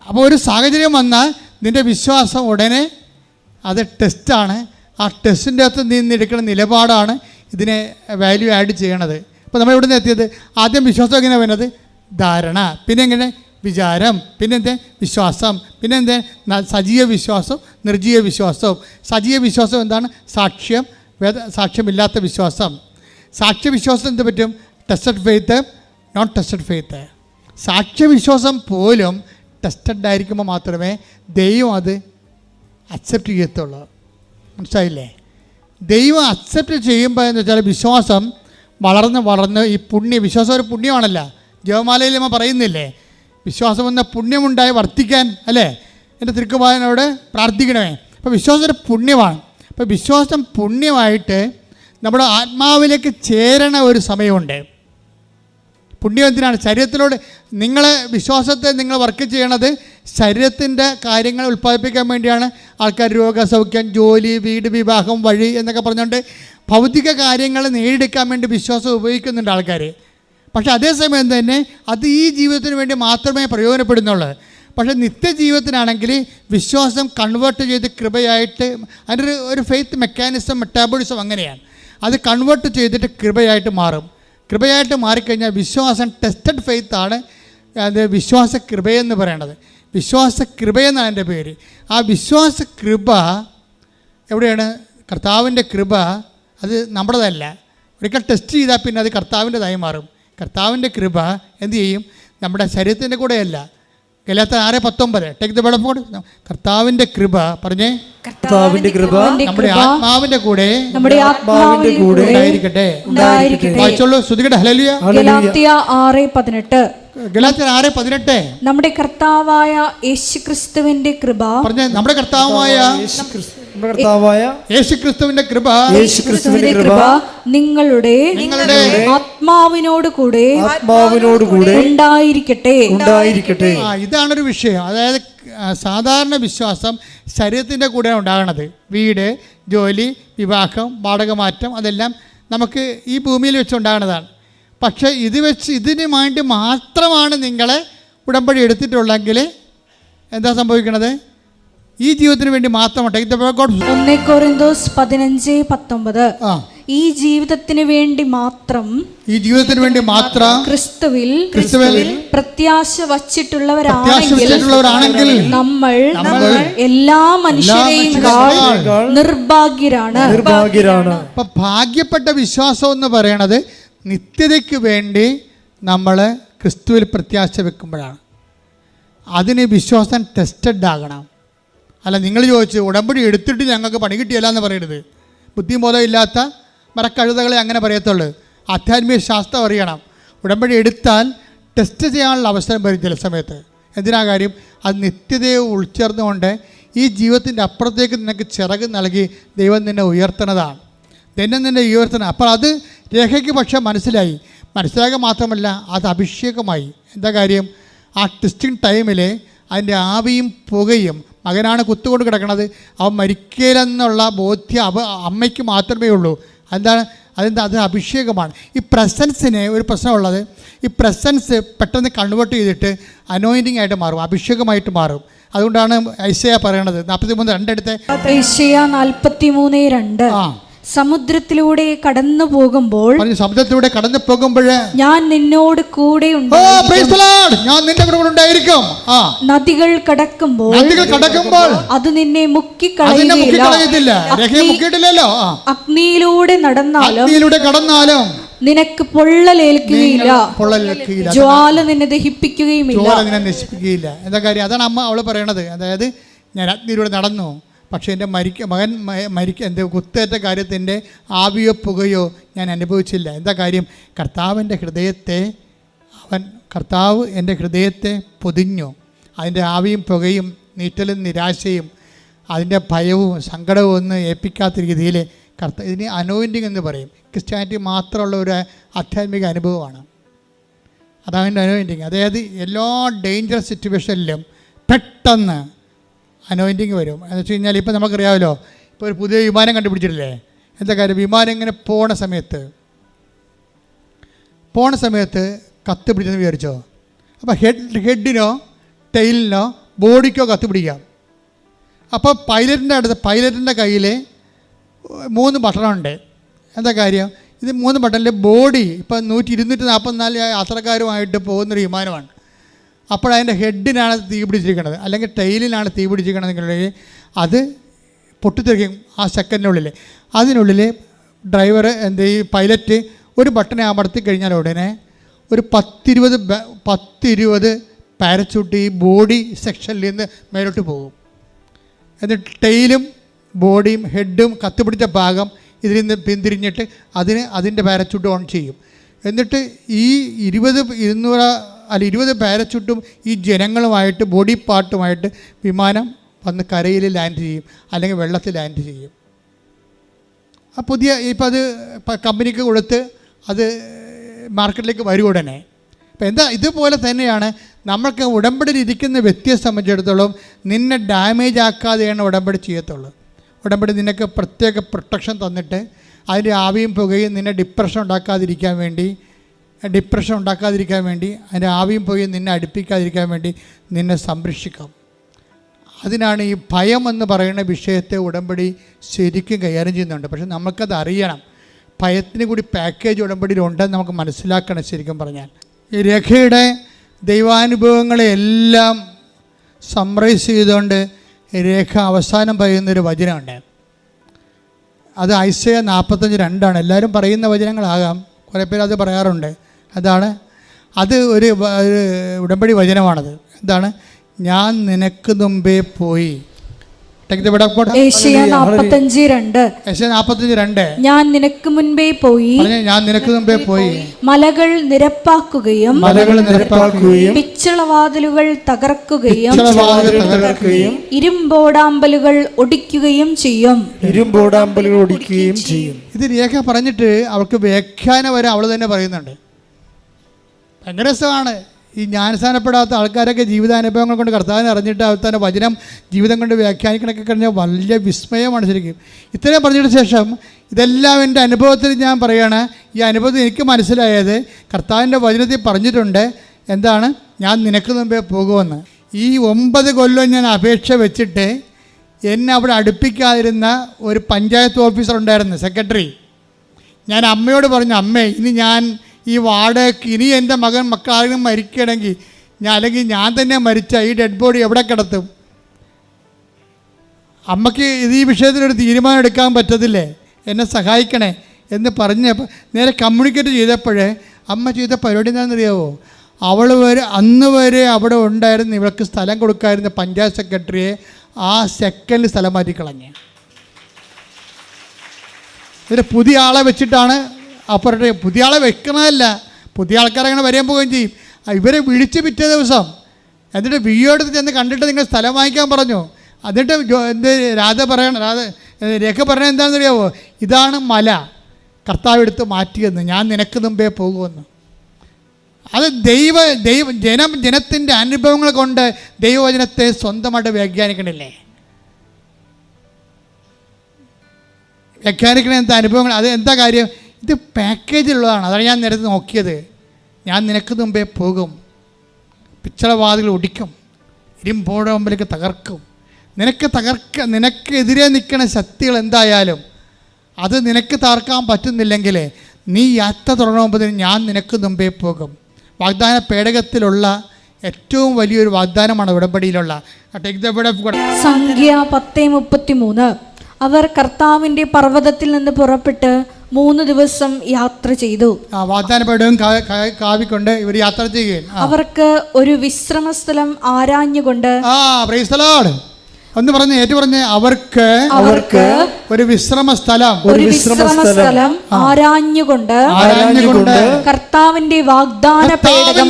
അപ്പോൾ ഒരു സാഹചര്യം വന്നാൽ നിൻ്റെ വിശ്വാസം ഉടനെ അത് ടെസ്റ്റാണ്. ആ ടെസ്റ്റിൻ്റെ അകത്ത് നിന്നെടുക്കുന്ന നിലപാടാണ് ഇതിനെ വാല്യൂ ആഡ് ചെയ്യണത്. ഇപ്പോൾ നമ്മൾ ഇവിടെ നിന്ന് എത്തിയത്, ആദ്യം വിശ്വാസം എങ്ങനെയാണ് വരുന്നത്? ധാരണ, പിന്നെ എങ്ങനെ വിചാരം, പിന്നെന്ത് വിശ്വാസം, പിന്നെന്ത് സജീവ വിശ്വാസം, നിർജീവ വിശ്വാസം. സജീവ വിശ്വാസം എന്താണ്? സാക്ഷ്യം, സാക്ഷ്യമില്ലാത്ത വിശ്വാസം. സാക്ഷ്യവിശ്വാസം എന്ത് പറ്റും? Tested faith, non tested faith. സാക്ഷ്യവിശ്വാസം പോലും ടെസ്റ്റഡ് ആയിരിക്കുമ്പോൾ മാത്രമേ ദൈവം അത് അക്സെപ്റ്റ് ചെയ്യത്തുള്ളൂ. മനസ്സിലായില്ലേ? ദൈവം അക്സെപ്റ്റ് ചെയ്യുമ്പോൾ എന്ന് വെച്ചാൽ വിശ്വാസം വളർന്ന് ഈ വിശ്വാസം ഒരു പുണ്യമാണല്ലോ. ജപമാലയിൽ നമ്മൾ പറയുന്നില്ലേ, വിശ്വാസം എന്ന പുണ്യമുണ്ടായി വർദ്ധിക്കാൻ, അല്ലേ? എൻ്റെ തിരുക്കുമാരനോട് പ്രാർത്ഥിക്കണമേ. അപ്പോൾ വിശ്വാസം ഒരു പുണ്യമാണ്. അപ്പോൾ വിശ്വാസം പുണ്യമായിട്ട് നമ്മുടെ ആത്മാവിലേക്ക് ചേരണ ഒരു സമയമുണ്ട്. പുണ്യം എന്തിനാണ്? ശരീരത്തിലോട് വിശ്വാസത്തെ നിങ്ങൾ വർക്ക് ചെയ്യണത് ശരീരത്തിൻ്റെ കാര്യങ്ങൾ ഉൽപ്പാദിപ്പിക്കാൻ വേണ്ടിയാണ്. ആൾക്കാർ രോഗസൗഖ്യം, ജോലി, വീട്, വിവാഹം, വഴി എന്നൊക്കെ പറഞ്ഞുകൊണ്ട് ഭൗതിക കാര്യങ്ങൾ നേടിയെടുക്കാൻ വേണ്ടി വിശ്വാസം ഉപയോഗിക്കുന്നുണ്ട് ആൾക്കാർ. പക്ഷേ അതേസമയം തന്നെ അത് ഈ ജീവിതത്തിന് വേണ്ടി മാത്രമേ പ്രയോജനപ്പെടുന്നുള്ളൂ. പക്ഷേ നിത്യജീവിതത്തിനാണെങ്കിൽ വിശ്വാസം കൺവേർട്ട് ചെയ്ത് കൃപയായിട്ട്, അതിൻ്റെ ഒരു ഫെയ്ത്ത് മെക്കാനിസം, മെറ്റാബോളിസം അങ്ങനെയാണ്. അത് കൺവേർട്ട് ചെയ്തിട്ട് കൃപയായിട്ട് മാറും. കൃപയായിട്ട് മാറിക്കഴിഞ്ഞാൽ വിശ്വാസം ടെസ്റ്റഡ് ഫെയ്ത്താണ്. അത് വിശ്വാസ കൃപയെന്ന് പറയണത്. വിശ്വാസ കൃപയെന്നാണ് എൻ്റെ പേര്. ആ വിശ്വാസ കൃപ എവിടെയാണ്? കർത്താവിൻ്റെ കൃപ. അത് നമ്മുടേതല്ല. ഒരിക്കൽ ടെസ്റ്റ് ചെയ്താൽ പിന്നെ അത് കർത്താവിൻ്റെതായി മാറും. കർത്താവിൻ്റെ കൃപ എന്തു ചെയ്യും? നമ്മുടെ ശരീരത്തിൻ്റെ കൂടെയല്ല, ഗലാത്യർ 6:19. Take the word of God. കർത്താവിൻ്റെ കൃപ പറഞ്ഞേ, കർത്താവിന്റെ കൃപ നമ്മുടെ ആത്മാവിന്റെ കൂടെ ഉണ്ടായിരിക്കട്ടെ. വായിച്ചോളൂ, ശ്രുതികട്ടെ. ഹല്ലേലൂയ. ഗലാത്യ 6:18. ഗലാത്യർ 6:18. നമ്മുടെ കർത്താവായ യേശുക്രിസ്തുവിന്റെ കൃപ പറഞ്ഞേ, നമ്മുടെ കർത്താവായ യേശുക്രിസ്തുവിന്റെ കൃപ നിങ്ങളുടെ ആത്മാവിനോട് കൂടെ ഉണ്ടായിരിക്കട്ടെ. ഇതാണൊരു വിഷയം. അതായത് സാധാരണ വിശ്വാസം ശരീരത്തിൻ്റെ കൂടെയാണ് ഉണ്ടാകണത്. വീട്, ജോലി, വിവാഹം, വാടകമാറ്റം, അതെല്ലാം നമുക്ക് ഈ ഭൂമിയിൽ വെച്ച് ഉണ്ടാകുന്നതാണ്. പക്ഷേ ഇതിന് വേണ്ടി മാത്രമാണ് നിങ്ങളെ ഉടമ്പടി എടുത്തിട്ടുള്ളെങ്കിൽ എന്താ സംഭവിക്കണത്? ഈ ജീവിതത്തിന് വേണ്ടി മാത്രമാണ്. 1 കൊരിന്തോസ് 15:19. ഈ ജീവിതത്തിന് വേണ്ടി മാത്രം ക്രിസ്തുവിൽ പ്രത്യാശ വച്ചിട്ടുള്ളവരാണെങ്കിൽ നമ്മൾ എല്ലാ മനുഷ്യരെയും നിർഭാഗ്യരാണ്. അപ്പൊ ഭാഗ്യപ്പെട്ട വിശ്വാസം എന്ന് പറയണത് നിത്യതയ്ക്ക് വേണ്ടി നമ്മൾ ക്രിസ്തുവിൽ പ്രത്യാശ വെക്കുമ്പോഴാണ്. അതിന് വിശ്വാസം ടെസ്റ്റഡ് ആകണം. അല്ല, നിങ്ങൾ ചോദിച്ചു ഉടമ്പടി എടുത്തിട്ട് ഞങ്ങൾക്ക് പണി കിട്ടിയല്ല എന്ന് പറയരുത്. ബുദ്ധിബോധം ഇല്ലാത്ത മരക്കഴുതകളെ അങ്ങനെ പറയത്തുള്ളൂ. ആധ്യാത്മിക ശാസ്ത്രം അറിയണം. ഉടമ്പടി എടുത്താൽ ടെസ്റ്റ് ചെയ്യാനുള്ള അവസരം വരും ചില സമയത്ത്. എന്തിനാ കാര്യം? അത് നിത്യതയെ ഉൾച്ചേർന്നുകൊണ്ട് ഈ ജീവിതത്തിൻ്റെ അപ്പുറത്തേക്ക് നിനക്ക് ചിറക് നൽകി ദൈവം നിന്നെ ഉയർത്തുന്നതാണ്. ദൈവം നിന്നെ ഉയർത്തണം. അപ്പോൾ അത് രേഖയ്ക്ക് പക്ഷേ മനസ്സിലാക്കുക മാത്രമല്ല, അത് അഭിഷേകമായി. എന്താ കാര്യം? ആ ടെസ്റ്റിംഗ് ടൈമിൽ അതിൻ്റെ ആവിയും പുകയും, മകനാണ് കുത്തുകൊണ്ട് കിടക്കുന്നത്, അവൻ മരിക്കലെന്നുള്ള ബോധ്യം അമ്മയ്ക്ക് മാത്രമേ ഉള്ളൂ. അത് അഭിഷേകമാണ്. ഈ പ്രസൻസിന് ഒരു പ്രശ്നമുള്ളത്, ഈ പ്രസൻസ് പെട്ടെന്ന് കൺവേർട്ട് ചെയ്തിട്ട് അനോയിൻറ്റിംഗ് ആയിട്ട് മാറും, അഭിഷേകമായിട്ട് മാറും. അതുകൊണ്ടാണ് ഐശയ്യ പറയണത് 43:2 എടുത്ത്. ഐശയ്യ 43:2. സമുദ്രത്തിലൂടെ കടന്നു പോകുമ്പോൾ ഞാൻ നിന്നോട് കൂടെ ഞാൻ നിന്റെ കൂടെ ഉണ്ടായിരിക്കും. നദികൾ കടക്കുമ്പോൾ അത് നിന്നെ മുക്കിക്കളയുകയില്ല. അഗ്നിയിലൂടെ നടന്നാലും നിനക്ക് പൊള്ളലേൽക്കുകയില്ല. ജ്വാല നിന്നെ ദഹിപ്പിക്കുകയുമില്ല. എന്താ കാര്യം? അതാണ് അമ്മ അവള് പറയണത്. അതായത് ഞാൻ അഗ്നിയിലൂടെ നടന്നു, പക്ഷേ എൻ്റെ മകൻ എൻ്റെ കുത്തേറ്റ കാര്യത്തിൻ്റെ ആവിയോ പുകയോ ഞാൻ അനുഭവിച്ചില്ല. എന്താ കാര്യം? കർത്താവ് എൻ്റെ ഹൃദയത്തെ പൊതിഞ്ഞു. അതിൻ്റെ ആവിയും പുകയും നീറ്റലും നിരാശയും അതിൻ്റെ ഭയവും സങ്കടവും ഒന്നും ഏൽപ്പിക്കാത്ത രീതിയിൽ ഇതിന് അനോയിൻറ്റിങ് എന്ന് പറയും. ക്രിസ്ത്യാനിറ്റി മാത്രമുള്ള ഒരു ആധ്യാത്മിക അനുഭവമാണ്. അതാണ് അനോയിൻറ്റിങ്. അതായത് എല്ലാ ഡേഞ്ചർ സിറ്റുവേഷനിലും പെട്ടെന്ന് അനോയിൻറ്റിങ് വരും. എന്ന് വെച്ച് കഴിഞ്ഞാൽ ഇപ്പോൾ നമുക്കറിയാമല്ലോ, ഇപ്പോൾ ഒരു പുതിയ വിമാനം കണ്ടുപിടിച്ചിട്ടില്ലേ? എന്താ കാര്യം? വിമാനം ഇങ്ങനെ പോണ സമയത്ത് കത്ത് പിടിച്ചെന്ന് വിചാരിച്ചോ? അപ്പോൾ ഹെഡിനോ ടെയിലിനോ ബോഡിക്കോ കത്ത് പിടിക്കാം. അപ്പോൾ പൈലറ്റിൻ്റെ കയ്യിൽ 3 ബട്ടണുണ്ട്. എന്താ കാര്യം? ഇത് 3 ബട്ടണിൽ ബോഡി ഇപ്പോൾ 244 യാത്രക്കാരുമായിട്ട് പോകുന്നൊരു വിമാനമാണ്. അപ്പോഴതിൻ്റെ ഹെഡിനാണ് തീ പിടിച്ചിരിക്കുന്നത്, അല്ലെങ്കിൽ ടൈലിനാണ് തീ പിടിച്ചിരിക്കണമെന്നുണ്ടെങ്കിൽ അത് പൊട്ടിത്തെറിക്കും ആ സെക്കൻഡിനുള്ളിൽ. അതിനുള്ളിൽ ഡ്രൈവർ ഈ പൈലറ്റ് ഒരു ബട്ടനെ അമർത്തി കഴിഞ്ഞാൽ ഉടനെ ഒരു 10-20 പാരച്യൂട്ട് ഈ ബോഡി സെക്ഷനിൽ നിന്ന് മേലോട്ട് പോകും. എന്നിട്ട് ടൈലും ബോഡിയും ഹെഡും കത്തുപിടിച്ച ഭാഗം ഇതിൽ നിന്ന് പിന്തിരിഞ്ഞിട്ട് അതിൻ്റെ പാരച്യൂട്ട് ഓൺ ചെയ്യും. എന്നിട്ട് ഈ 20 പാരച്യൂട്ടും ഈ ജനങ്ങളുമായിട്ട് ബോഡി പാർട്ടുമായിട്ട് വിമാനം വന്ന് കരയിൽ ലാൻഡ് ചെയ്യും, അല്ലെങ്കിൽ വെള്ളത്തിൽ ലാൻഡ് ചെയ്യും. ആ പുതിയ ഇപ്പം അത് കമ്പനിക്ക് കൊടുത്ത് അത് മാർക്കറ്റിലേക്ക് വരും ഉടനെ. അപ്പം ഇതുപോലെ തന്നെയാണ് നമ്മൾക്ക് ഉടമ്പടിയിൽ ഇരിക്കുന്ന വ്യക്തിയെ സംബന്ധിച്ചിടത്തോളം നിന്നെ ഡാമേജ് ആക്കാതെയാണ് ഉടമ്പടി ചെയ്യത്തുള്ളൂ. ഉടമ്പടി നിനക്ക് പ്രത്യേക പ്രൊട്ടക്ഷൻ തന്നിട്ട് അതിൻ്റെ ആവിയും പുകയും നിന്നെ ഡിപ്രഷൻ ഉണ്ടാക്കാതിരിക്കാൻ വേണ്ടി അതിൻ്റെ ആവിയും പുകയും നിന്നെ അടുപ്പിക്കാതിരിക്കാൻ വേണ്ടി നിന്നെ സംരക്ഷിക്കാം. അതിനാണ് ഈ ഭയം എന്ന് പറയുന്ന വിഷയത്തെ ഉടമ്പടി ശരിക്കും കൈകാര്യം ചെയ്യുന്നുണ്ട്. പക്ഷെ നമുക്കത് അറിയണം. ഭയത്തിന് കൂടി പാക്കേജ് ഉടമ്പടിയിലുണ്ടെന്ന് നമുക്ക് മനസ്സിലാക്കണം. ശരിക്കും പറഞ്ഞാൽ ഈ രേഖയുടെ ദൈവാനുഭവങ്ങളെല്ലാം സമ്മറൈസ് ചെയ്തുകൊണ്ട് രേഖ അവസാനം പറയുന്നൊരു വചനമുണ്ട്. അത് ഐശയ്യ 45:2. എല്ലാവരും പറയുന്ന വചനങ്ങളാകാം, കുറേ പേര് അത് പറയാറുണ്ട്. അത് ഒരു ഉടമ്പടി വചനമാണത്. എന്താണ്? ഞാൻ നിനക്ക് മുമ്പേ പോയി. ഏശയ്യാ 45:2. ഏശയ്യാ 45:2. ഞാൻ നിനക്ക് മുൻപേ പോയി, ഞാൻ നിനക്ക് മുമ്പേ പോയി, മലകൾ നിരപ്പാക്കുകയും പിച്ചളവാതിലുകൾ തകർക്കുകയും ഇരുമ്പോടാമ്പലുകൾ ഒടിക്കുകയും ചെയ്യും. ഇത് രേഖ പറഞ്ഞിട്ട് അവൾക്ക് വ്യാഖ്യാനം വരെ അവൾ തന്നെ പറയുന്നുണ്ട്. ഭയങ്കര രസമാണ്. ഈ ജ്ഞാനസ്ഥാനപ്പെടാത്ത ആൾക്കാരൊക്കെ ജീവിതാനുഭവങ്ങൾ കൊണ്ട് കർത്താവിനെ അറിഞ്ഞിട്ട് അവർ തന്നെ വചനം ജീവിതം കൊണ്ട് വ്യാഖ്യാനിക്കണൊക്കെ കഴിഞ്ഞാൽ വലിയ വിസ്മയമാണ് ശരിക്കും. ഇത്രയും പറഞ്ഞതിന് ശേഷം ഇതെല്ലാം എൻ്റെ അനുഭവത്തിൽ ഞാൻ പറയുകയാണ്. ഈ അനുഭവത്തിൽ എനിക്ക് മനസ്സിലായത് കർത്താവിൻ്റെ വചനത്തിൽ പറഞ്ഞിട്ടുണ്ട് എന്താണ്, ഞാൻ നിനക്ക് മുമ്പേ പോകുമെന്ന്. ഈ 9 കൊല്ലം ഞാൻ അപേക്ഷ വെച്ചിട്ട് എന്നെ അവിടെ അടുപ്പിക്കാതിരുന്ന ഒരു പഞ്ചായത്ത് ഓഫീസർ ഉണ്ടായിരുന്നു, സെക്രട്ടറി. ഞാൻ അമ്മയോട് പറഞ്ഞു, അമ്മേ ഇനി ഞാൻ ഈ വാടകയ്ക്ക് ഇനി എൻ്റെ മക്കളാരും മരിക്കണമെങ്കിൽ അല്ലെങ്കിൽ ഞാൻ തന്നെ മരിച്ച ഈ ഡെഡ് ബോഡി എവിടെ കിടത്തും? അമ്മയ്ക്ക് ഇത് ഈ വിഷയത്തിലൊരു തീരുമാനം എടുക്കാൻ പറ്റത്തില്ലേ, എന്നെ സഹായിക്കണേ എന്ന് പറഞ്ഞ് നേരെ കമ്മ്യൂണിക്കേറ്റ് ചെയ്തപ്പോഴേ അമ്മ ചെയ്ത പരിപാടി എന്താണെന്നറിയാവോ? അന്ന് വരെ അവിടെ ഉണ്ടായിരുന്ന ഇവൾക്ക് സ്ഥലം കൊടുക്കാതിരുന്ന പഞ്ചായത്ത് സെക്രട്ടറിയെ ആ സെക്കൻഡിൽ സ്ഥലം മാറ്റിക്കളഞ്ഞ് ഇതിൽ പുതിയ ആളെ വെച്ചിട്ടാണ്. അപ്പുറത്തെ പുതിയ ആളെ വെക്കണമല്ല, പുതിയ ആൾക്കാരങ്ങനെ വരാൻ പോവുകയും ചെയ്യും. ഇവരെ വിളിച്ച് പിറ്റേ ദിവസം എന്നിട്ട് വിയോടുത്ത് ചെന്ന് കണ്ടിട്ട് നിങ്ങൾ സ്ഥലം വാങ്ങിക്കാൻ പറഞ്ഞു. എന്നിട്ട് രേഖ പറയണത് എന്താണെന്ന് അറിയാമോ? ഇതാണ് മല, കർത്താവ് എടുത്ത് മാറ്റിയെന്ന്, ഞാൻ നിനക്ക് മുമ്പേ പോകുമെന്ന്. അത് ജനത്തിൻ്റെ അനുഭവങ്ങൾ കൊണ്ട് ദൈവവചനത്തെ സ്വന്തമായിട്ട് വ്യാഖ്യാനിക്കണില്ലേ? വ്യാഖ്യാനിക്കണ എന്താ അനുഭവങ്ങൾ? അത് എന്താ കാര്യം? ഇത് പാക്കേജിലുള്ളതാണ്. അതാണ് ഞാൻ നേരത്തെ നോക്കിയത്. ഞാൻ നിനക്ക് മുമ്പേ പോകും, പിച്ചളവാതിൽ ഒടിക്കും, ഇരുമ്പോടമ്പലേക്ക് തകർക്കും. നിനക്കെതിരെ നിൽക്കുന്ന ശക്തികൾ എന്തായാലും അത് നിനക്ക് തകർക്കാൻ പറ്റുന്നില്ലെങ്കിൽ നീ യാത്ര തുടങ്ങുമ്പോൾ ഞാൻ നിനക്ക് മുമ്പേ പോകും. വാഗ്ദാന പേടകത്തിലുള്ള ഏറ്റവും വലിയൊരു വാഗ്ദാനമാണ് ഉടമ്പടിയിലുള്ള. സംഖ്യ 10:33. അവർ കർത്താവിന്റെ പർവ്വതത്തിൽ നിന്ന് പുറപ്പെട്ട് 3 ദിവസം യാത്ര ചെയ്തു. വാഗ്ദാന പേടകം കാവിക്കൊണ്ട് ഇവർ യാത്ര ചെയ്യുകയും അവർക്ക് ഒരു വിശ്രമസ്ഥലം ആരാഞ്ഞുകൊണ്ട് ഒന്ന് പറഞ്ഞ് ഏറ്റു പറഞ്ഞ് അവർക്ക് ഒരു വിശ്രമ സ്ഥലം ആരാഞ്ഞുകൊണ്ട് കർത്താവിന്റെ വാഗ്ദാന പേടകം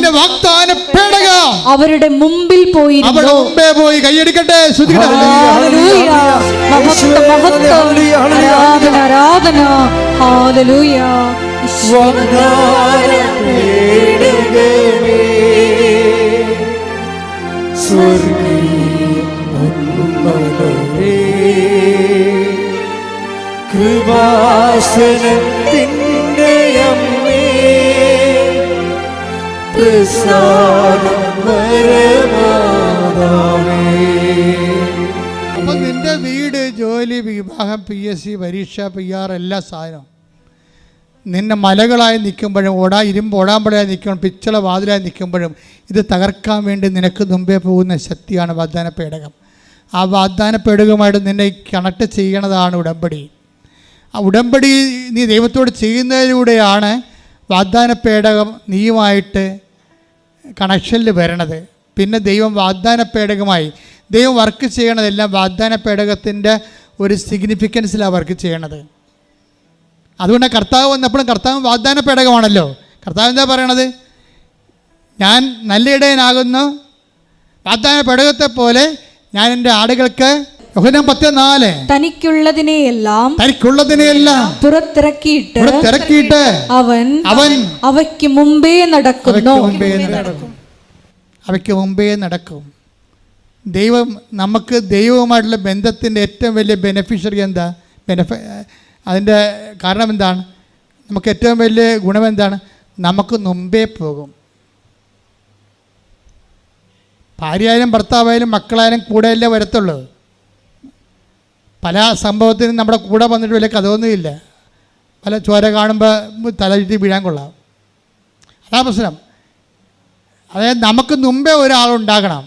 അവരുടെ മുമ്പിൽ പോയി കൈയടിക്കട്ടെ. ആരാധന ഹല്ലേലൂയ. കൃപാസനത്തിൻ്റെ അമ്മേ അപ്പം നിന്റെ വീട്, ജോലി, വിവാഹം, PSC പരീക്ഷ, PR എല്ലാ സാധനവും നിന്നെ മലകളായി നിൽക്കുമ്പോഴും ഓടാമ്പഴയായി നിൽക്കുമ്പോഴും പിച്ചള വാതിലായി നിൽക്കുമ്പോഴും ഇത് തകർക്കാൻ വേണ്ടി നിനക്ക് മുമ്പേ പോകുന്ന ശക്തിയാണ് വാഗ്ദാന പേടകം. ആ വാഗ്ദാന പേടകമായിട്ട് നിന്നെ കണക്ട് ചെയ്യണതാണ് ഉടമ്പടി. ആ ഉടമ്പടി നീ ദൈവത്തോട് ചെയ്യുന്നതിലൂടെയാണ് വാഗ്ദാന പേടകം നീയുമായിട്ട് കണക്ഷനിൽ വരണത്. പിന്നെ ദൈവം വാഗ്ദാന പേടകമായി ദൈവം വർക്ക് ചെയ്യണതെല്ലാം വാഗ്ദാന പേടകത്തിൻ്റെ ഒരു സിഗ്നിഫിക്കൻസിലാണ് വർക്ക് ചെയ്യണത്. അതുകൊണ്ട് കർത്താവ് വന്നപ്പോഴും കർത്താവ് വാഗ്ദാന പേടകമാണല്ലോ. കർത്താവ് എന്താ പറയണത്? ഞാൻ നല്ല ഇടയനാകുന്നു, വാഗ്ദാന പേടകത്തെ പോലെ ഞാൻ എൻ്റെ ആടുകൾക്ക് യോഹന്നാൻ 10:4 തനിക്കുള്ളതിനെയെല്ലാം പുറത്തിറക്കിയിട്ട് അവൻ അവയ്ക്ക് മുമ്പേ നടക്കുന്നു. അവയ്ക്ക് മുമ്പേ നടക്കും. ദൈവം നമുക്ക് ദൈവവുമായിട്ടുള്ള ബന്ധത്തിൻ്റെ ഏറ്റവും വലിയ ബെനഫിഷ്യറി എന്താ? അതിൻ്റെ കാരണം എന്താണ്? നമുക്ക് ഏറ്റവും വലിയ ഗുണം എന്താണ്? നമുക്ക് മുമ്പേ പോകും. ഭാര്യയായാലും ഭർത്താവായാലും മക്കളായാലും കൂടെയല്ലേ വരത്തുള്ളൂ. പല സംഭവത്തിനും നമ്മുടെ കൂടെ വന്നിട്ട് വലിയ കഥയൊന്നുമില്ല. പല ചോര കാണുമ്പോൾ തല ചുറ്റി വീഴാൻ കൊള്ളാം. അതാ പ്രശ്നം. അതായത് നമുക്ക് മുമ്പേ ഒരാളുണ്ടാകണം.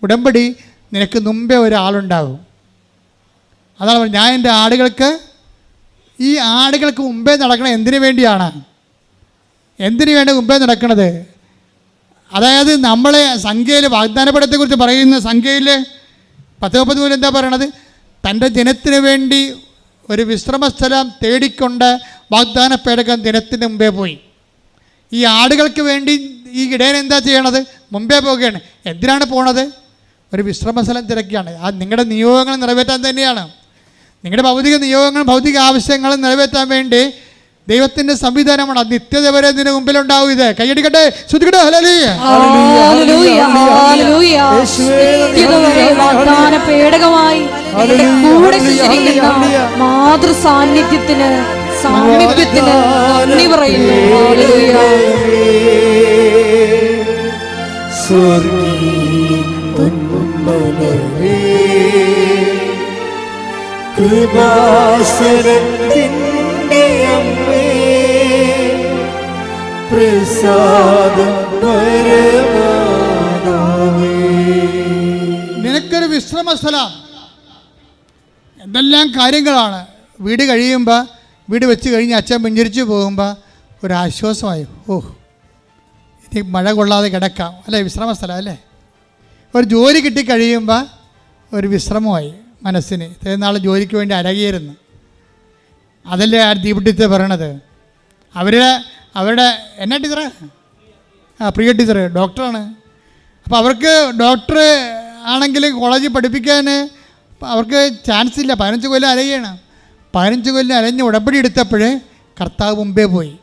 ഉടമ്പടി നിനക്ക് മുമ്പേ ഒരാളുണ്ടാകും. അതാണ് ഞാൻ എൻ്റെ ആടുകൾക്ക്, ഈ ആടുകൾക്ക് മുമ്പേ നടക്കണം. എന്തിനു വേണ്ടിയാണ്? എന്തിനു വേണ്ടി മുമ്പേ നടക്കണത്? അതായത് നമ്മളെ സംഖ്യയിൽ വാഗ്ദാനപടത്തെക്കുറിച്ച് പറയുന്ന സംഖ്യയിൽ 10:30 എന്താ പറയണത്? തൻ്റെ ജനത്തിന് വേണ്ടി ഒരു വിശ്രമസ്ഥലം തേടിക്കൊണ്ട് വാഗ്ദാന പേടകം ദിനത്തിന് മുമ്പേ പോയി. ഈ ആടുകൾക്ക് വേണ്ടി ഈ ഇടയൻ എന്താ ചെയ്യണത്? മുമ്പേ പോവുകയാണ്. എന്തിനാണ് പോണത്? ഒരു വിശ്രമസ്ഥലം തിരക്കിയാണ്. ആ നിങ്ങളുടെ നിയോഗങ്ങൾ നിറവേറ്റാൻ തന്നെയാണ്. നിങ്ങളുടെ ഭൗതിക നിയോഗങ്ങളും ഭൗതിക ആവശ്യങ്ങളും നിറവേറ്റാൻ വേണ്ടി ദൈവത്തിൻ്റെ സംവിധാനമാണ്. അത് നിത്യത വരെ ഇതിന് മുമ്പിലുണ്ടാവും. ഇത് കൈയടിക്കട്ടെ, ശ്രുതിക്കട്ടെ. ഹല്ലേലൂയ. Hallelujah, hallelujah. നിത്യത വരെ വാഗ്ദാന പേടകമായി എന്റെ കൂടെ സഞ്ചരിക്കുന്ന മാതൃ സാന്നിധ്യത്തിന് സാമീപ്യത്തിന് നന്ദി പറയുന്നു. ഹല്ലേലൂയ. കൃപാസനത്തിൻ്റെ അമ്മേ, പ്രസാദം പരമാനമേ. നിനക്കൊരു വിശ്രമസ്ഥലം. എന്തെല്ലാം കാര്യങ്ങളാണ്. വീട് കഴിയുമ്പോൾ, വീട് വെച്ച് കഴിഞ്ഞ് അച്ഛൻ പിഞ്ചിരിച്ച് പോകുമ്പോൾ ഒരാശ്വാസമായി. ഓ, ഇനി മഴ കൊള്ളാതെ കിടക്കാം അല്ലേ? വിശ്രമസ്ഥലം അല്ലേ? ഒരു ജോലി കിട്ടിക്കഴിയുമ്പോൾ ഒരു വിശ്രമമായി മനസ്സിന്. ഇത്രയും നാൾ ജോലിക്ക് വേണ്ടി അരകിയിരുന്നു. അതല്ലേ ആ ദീപട്ടിത്തെ പറയണത്. അവരുടെ എന്നാ ടീച്ചറ്? പ്രിയ ടീച്ചർ ഡോക്ടറാണ്. അപ്പോൾ അവർക്ക് ഡോക്ടർ ആണെങ്കിൽ കോളേജിൽ പഠിപ്പിക്കാൻ അവർക്ക് ചാൻസ് ഇല്ല. 15 കൊല്ലം അലയുകയാണ്. 15 കൊല്ലം അലഞ്ഞ് ഉടമ്പടി എടുത്തപ്പോൾ കർത്താവ് മുമ്പേ പോയി.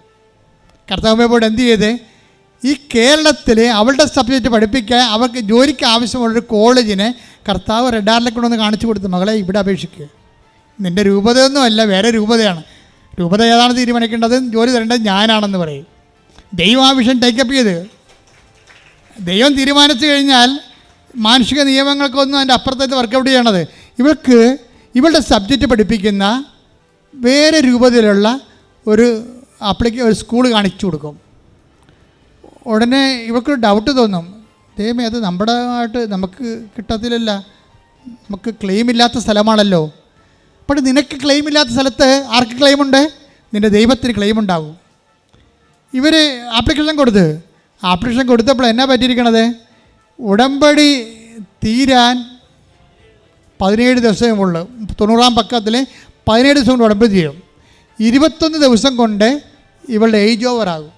കർത്താവ് മുമ്പേ പോയിട്ട് എന്ത് ചെയ്ത്? ഈ കേരളത്തിൽ അവളുടെ സബ്ജക്റ്റ് പഠിപ്പിക്കാൻ അവർക്ക് ജോലിക്ക് ആവശ്യമുള്ളൊരു കോളേജിനെ കർത്താവ് റെഡാറിലേക്ക് കൊണ്ടൊന്ന് കാണിച്ചു കൊടുത്തു. മകളെ ഇവിടെ അപേക്ഷിക്കുക. നിൻ്റെ രൂപതയൊന്നും അല്ല, വേറെ രൂപതയാണ്. രൂപത ഏതാണ് തീരുമാനിക്കേണ്ടത്? ജോലി തരേണ്ടത് ഞാനാണെന്ന് പറയും. ദൈവം ആ വിഷയം ടേക്കപ്പ് ചെയ്ത് ദൈവം തീരുമാനിച്ചു കഴിഞ്ഞാൽ മാനുഷിക നിയമങ്ങൾക്കൊന്നും അതിൻ്റെ അപ്പുറത്തേക്ക് വർക്കൗട്ട് ചെയ്യണത്. ഇവളുടെ സബ്ജക്റ്റ് പഠിപ്പിക്കുന്ന വേറെ രൂപത്തിലുള്ള ഒരു സ്കൂൾ കാണിച്ചു കൊടുക്കും. ഉടനെ ഇവൾക്കൊരു ഡൗട്ട് തോന്നും. ദൈവമേ, അത് നമുക്ക് കിട്ടത്തില്ലല്ല, നമുക്ക് ക്ലെയിം ഇല്ലാത്ത സ്ഥലമാണല്ലോ. അപ്പോൾ നിനക്ക് ക്ലെയിം ഇല്ലാത്ത സ്ഥലത്ത് ആർക്ക് ക്ലെയിമുണ്ട്? നിൻ്റെ ദൈവത്തിന് ക്ലെയിം ഉണ്ടാകും. ഇവർ ആപ്ലിക്കേഷൻ കൊടുത്തപ്പോൾ എന്നാ പറ്റിയിരിക്കണത്? ഉടമ്പടി തീരാൻ 17 ദിവസമേ ഉള്ളൂ. 90-ാം പക്കത്തിൽ 17 ദിവസം കൊണ്ട് ഉടമ്പടി തീരും. 21 ദിവസം കൊണ്ട് ഇവളുടെ ഏജ് ഓവർ ആകും.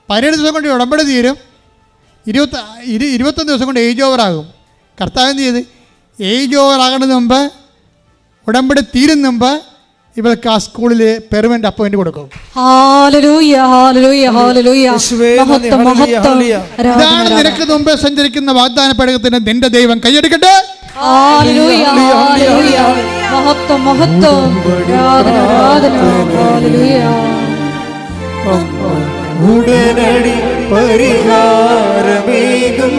17 ദിവസം കൊണ്ട് ഉടമ്പടി തീരും. 21 ദിവസം കൊണ്ട് ഏജ് ഓവർ ആകും. കർത്താവ് എന്ത് ചെയ്ത്? ഏജ് ഓവർ ആകുന്നതിന് മുമ്പ്, ഉടമ്പടി തീരുന്ന മുമ്പ് ഇവർക്ക് ആ സ്കൂളിൽ പെർമനന്റ് അപ്പോയിന്റ് കൊടുക്കും. Hallelujah, hallelujah, hallelujah. മഹത്വം, മഹത്വം. ഇതാണ് നിനക്ക് മുമ്പേ സഞ്ചരിക്കുന്ന വാഗ്ദാന പേടകത്തിന് നിന്റെ ദൈവം. കൈയടിക്കട്ടെ. Hallelujah, hallelujah. മഹത്വം, മഹത്വം. ആരാധന, ആരാധന. ഹല്ലേലൂയ. ഉടനടി പരിഹാരമേകും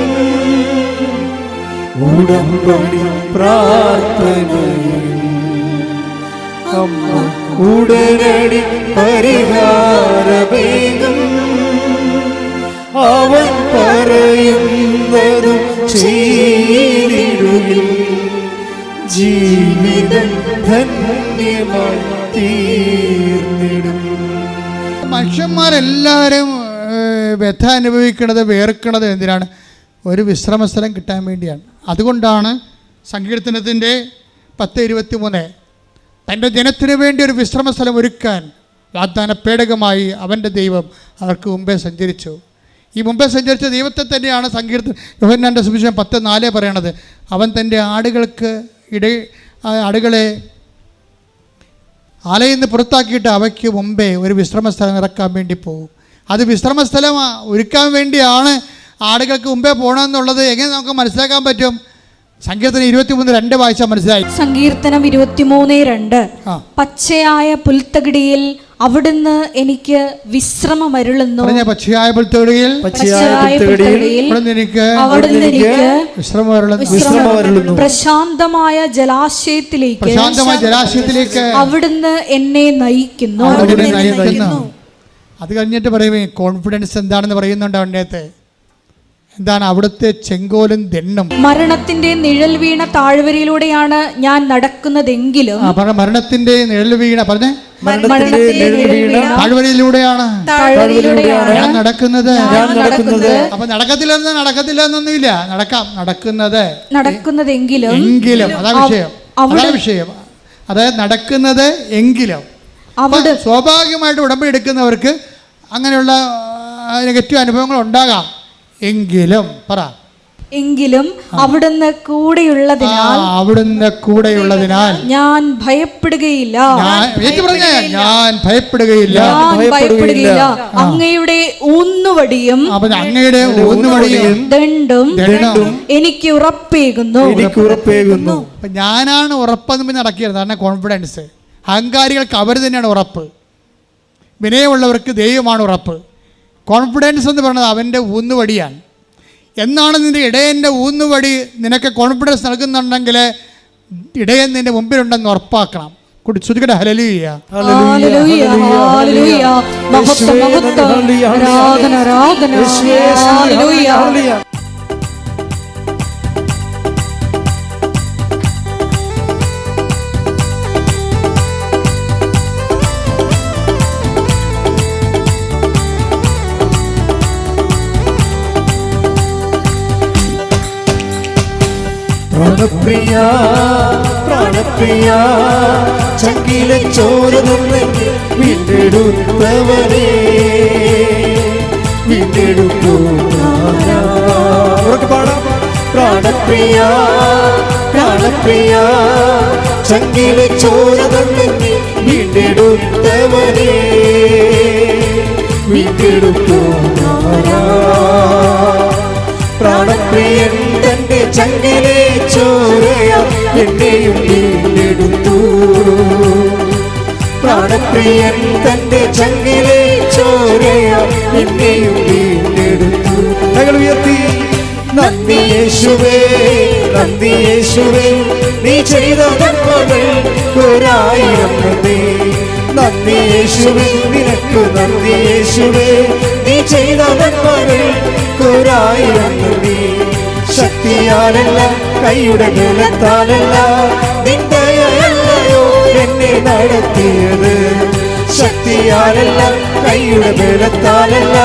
ഉടമ്പടി പ്രാർത്ഥനയും അമ്മ. ഉടനടി പരിഹാരമേകും അവൻ പറയുന്നതും ചെയ്തിടുകിൽ ജീവിതം ധന്യമായി തീർന്നിടും. മനുഷ്യന്മാരെല്ലാവരും വ്യഥ അനുഭവിക്കുന്നത്, വേർക്കുന്നത് എന്തിനാണ്? ഒരു വിശ്രമസ്ഥലം കിട്ടാൻ വേണ്ടിയാണ്. അതുകൊണ്ടാണ് സങ്കീർത്തനത്തിൻ്റെ 10:23 തൻ്റെ ജനത്തിനു വേണ്ടി ഒരു വിശ്രമസ്ഥലം ഒരുക്കാൻ വാഗ്ദാന പേടകമായി അവൻ്റെ ദൈവം അവർക്ക് മുമ്പേ സഞ്ചരിച്ചു. ഈ മുമ്പേ സഞ്ചരിച്ച ദൈവത്തെ തന്നെയാണ് യോഹന്നാൻ്റെ സുവിശേഷം 10:4 പറയണത്. അവൻ തൻ്റെ ആടുകളെ ആലയിൽ നിന്ന് പുറത്താക്കിയിട്ട് അവയ്ക്ക് മുമ്പേ ഒരു വിശ്രമസ്ഥലം ഇറക്കാൻ വേണ്ടി പോകും. അത് വിശ്രമസ്ഥലം ഒരുക്കാൻ വേണ്ടിയാണ് ആടുകൾക്ക് മുമ്പേ പോകണമെന്നുള്ളത് എങ്ങനെ നമുക്ക് മനസ്സിലാക്കാൻ പറ്റും? സങ്കീർത്തനം 23:2 വായിച്ചാൽ മനസ്സിലായി. സങ്കീർത്തനം 23:2 പച്ചയായ പുൽത്തകിടിയിൽ അവിടുന്ന് എനിക്ക് വിശ്രമമരുളുന്നു. പച്ചയായ പുൽത്തകിടിയിൽ അവിടുന്ന് എനിക്ക് വിശ്രമമരുളുന്നു. പ്രശാന്തമായ ജലാശയത്തിലേക്ക് അവിടുന്ന് എന്നെ നയിക്കുന്നു. അത് കഴിഞ്ഞിട്ട് പറയുമേ കോൺഫിഡൻസ് എന്താണെന്ന് പറയുന്നുണ്ട് അവൻ്റെ അകത്ത്. എന്താണ്? അവിടുത്തെ ചെങ്കോലും ദണ്ണും. മരണത്തിന്റെ നിഴൽ വീണ താഴ്വരയിലൂടെയാണ് ഞാൻ നടക്കുന്നതെങ്കിലും. മരണത്തിന്റെ നിഴൽ വീണ പറഞ്ഞേ, താഴ്വരയിലൂടെയാണ് ഞാൻ നടക്കുന്നത്. അപ്പൊ നടക്കത്തില്ലെന്നൊന്നുമില്ല, നടക്കുന്നതെങ്കിലും. അതാണ് വിഷയം. അതായത് നടക്കുന്നത് എങ്കിലും. സ്വാഭാവികമായിട്ട് ഉടമ്പടി എടുക്കുന്നവർക്ക് അങ്ങനെയുള്ള നെഗറ്റീവ് അനുഭവങ്ങൾ ഉണ്ടാകാം. എങ്കിലും അവിടുന്ന് കൂടെയുള്ളതിനാൽ ഞാൻ ഭയപ്പെടുകയില്ല. ഞാൻ ഭയപ്പെടുകയില്ല. അങ്ങയുടെ ഊന്നുവടിയും ദണ്ഡും എനിക്ക് ഉറപ്പേകുന്നു. ഞാനാണ് ഉറപ്പെന്ന് നടക്കിയത്. കാരണം കോൺഫിഡൻസ്. അഹങ്കാരികൾക്ക് അവർ തന്നെയാണ് ഉറപ്പ്. വിനയമുള്ളവർക്ക് ദൈവമാണ് ഉറപ്പ്. കോൺഫിഡൻസ് എന്ന് പറയുന്നത് അവൻ്റെ ഊന്നുവടിയാണ്. എന്നാണ് നിൻ്റെ ഇടയൻ്റെ ഊന്നുവടി നിനക്ക് കോൺഫിഡൻസ് നൽകുന്നുണ്ടെങ്കിൽ ഇടയൻ നിൻ്റെ മുമ്പിലുണ്ടെന്ന് ഉറപ്പാക്കണം. ശ്രുതിക്കട്ടെ ഹല്ലേലൂയ. പ്രാണപ്രിയ പ്രാണപ്രിയ ചങ്കിലെ ചോരനെ വീണ്ടെടുത്തവനെ വീണ്ടെടുത്തു. പ്രാണപ്രിയ പ്രാണപ്രിയ ചങ്കിലെ ചോരനെ വീണ്ടെടുത്തവനെ വീണ്ടെടുത്തു. പ്രാണപ്രിയൻ തന്റെ ചങ്കിലെ ചോരയ എന്നെയും വീണ്ടെടുത്തു. പ്രാണപ്രിയൻ തന്റെ ചങ്കിലെ ചോരയ എന്നെയും വീണ്ടെടുത്തു. ഞങ്ങൾ ഉയർത്തി നന്ദി യേശുവേ, നന്ദി യേശുവേ, നീ ചെയ്ത നന്മകൾ ഒരായിരം നന്ദി. നന്ദി യേശുവേ, നിനക്ക് നന്ദി യേശുവേ, നീ ചെയ്ത നന്മകൾ ഒരായിരം നന്ദി. ശക്തിയാലല്ല, കൈയുടെ ബലത്താലല്ല, നിന്ദയല്ലയോ എന്നെ നടത്തിയത്. ശക്തിയാലല്ല, കൈയുടെ ബലത്താലല്ല,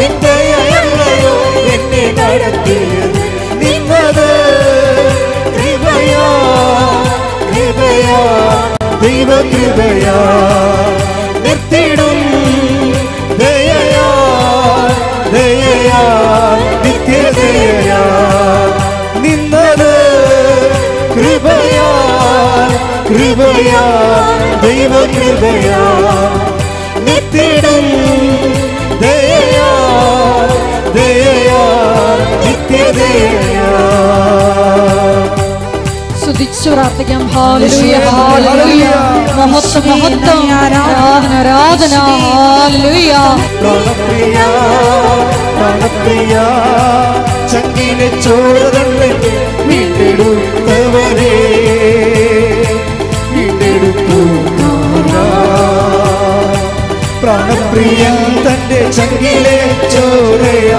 നിന്ദയല്ലയോ എന്നെ നടത്തിയത്. നിന്നത് കൃപയാ കൃപയാ ദൈവകൃപയാ, നിർത്തിടും ദയയാ ദയയാ നിത്യദയയാ. നിന്നത് കൃപയാ കൃപയാ ദൈവകൃപയാ, നിർത്തിടും ദയയാ ദയയാ നിത്യദയയാ. സ്തുതിച്ചു പ്രാർത്ഥിക്കാം. ഹല്ലേലൂയ ഹല്ലേലൂയ, മഹത്വം മഹത്വം, ആരാധന ആരാധന. ഹല്ലേലൂയ. പ്രാണപ്രിയ പ്രാണപ്രിയ ചങ്കിലെ ചോരനെ വീണ്ടെടുത്തവനെ വീണ്ടെടുത്തു. പ്രാണപ്രിയൻ തന്റെ ചങ്കിലെ ചോരയ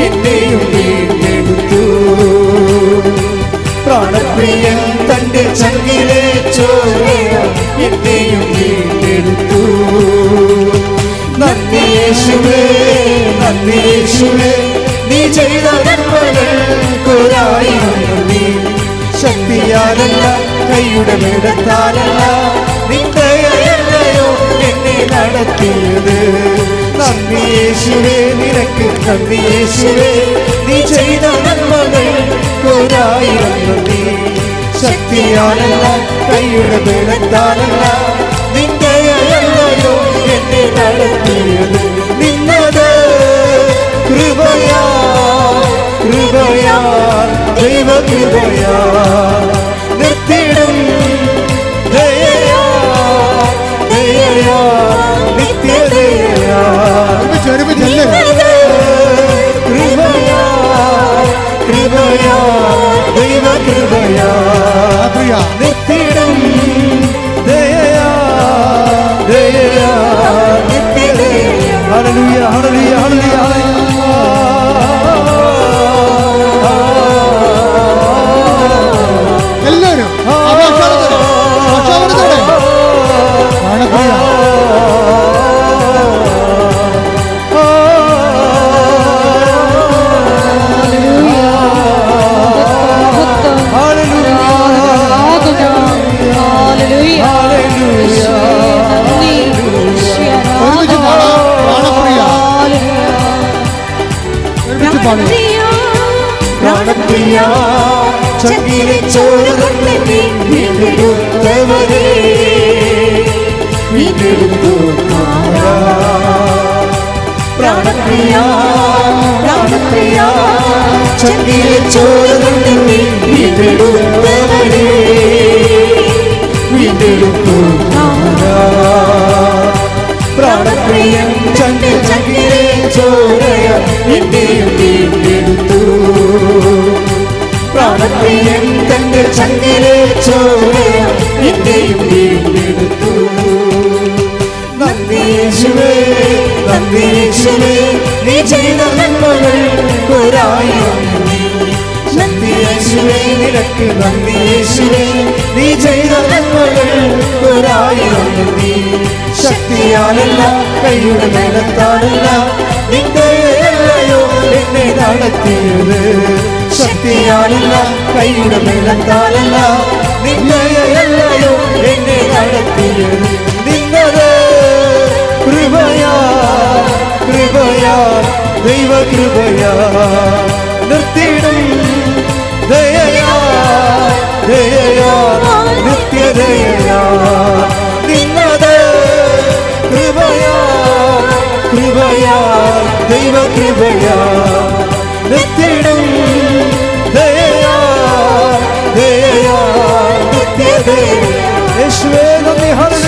എന്നെയും വീണ്ടെടുത്തു. പ്രാണപ്രിയൻ തന്റെ ചങ്കിലെ ചോരയ എന്നെയും വീണ്ടെടുത്തു. നന്ദി യേശുവേ, നന്ദി യേശുവേ, നീ ചെയ്ത നന്മകൾക്കൊരായിരം നന്ദി. ശക്തിയാലല്ല, കൈയുടെ ബലത്താലല്ല, നിന്ദയല്ലയോ എന്നെ നടത്തിയത്. നന്ദി യേശുവേ, നിനക്ക് നന്ദി യേശുവേ, നീ ചെയ്ത നന്മകൾക്കൊരായിരം നന്ദി. ശക്തിയാലല്ല, കൈയുടെ ബലത്താലല്ല, നിന്ദയല്ലയോ എന്നെ നടത്തിയത്. നിന്നത് കൃപയാ കൃപയാ ദൈവകൃപയാ, നിർത്തിടും ദയയാ ദയയാ നിത്യദയയാ. കൃപയാ കൃപയാ ദൈവകൃപയാ, നിർത്തിടും ദയയാ ദയയാ നിത്യദയയാ. ഹല്ലേലൂയ ഹല്ലേലൂയ ഹല്ലേലൂയ. പാടും. പ്രാണപ്രിയ ചങ്കിലെ ചോരകൊണ്ട് വീണ്ടെടുത്തവരെ വീണ്ടെടുത്തു പ്രാണപ്രിയ പ്രാണപ്രിയ ചങ്കിലെ ചോരകൊണ്ട് വീണ്ടെടുത്തവരെ വീണ്ടെടുത്തു പ്രാണപ്രിയൻ ചങ്കിലെ ചോരയ എന്റെയും വീണ്ടെടുത്തു പ്രാണപ്രിയൻ തന്റെ ചങ്കിലെ ചോരയ എന്റെയും വീണ്ടെടുത്തു നന്ദി യേശുവേ നന്ദി യേശുവേ നീ ചെയ്ത നന്മകൾ ഒരായിരം നന്ദി യേശുവേ നിനക്ക് നന്ദി യേശുവേ നീ ചെയ്ത നന്മകൾ ഒരായിരം ശക്തിയാലല്ല കൈയുടെ ബലത്താലല്ല നിന്റെയല്ലയോ എന്നെ നടത്തിയത് ശക്തിയാലല്ല കൈയുടെ ബലത്താലല്ല നിന്റെയല്ലയോ എന്നെ നടത്തിയത് നിന്നത് കൃപയാ കൃപയാ ദൈവ കൃപയാ നിർത്തിയിടും ദയയാ ദയയാ നിത്യദയയാ നിന്നത് കൃപയാ കൃപയാ ദൈവ കൃപയാ നിത്യടും ദയയാ ദയയാ നിത്യദയ യേശുവേ നന്ദി ഹല്ലേലൂയ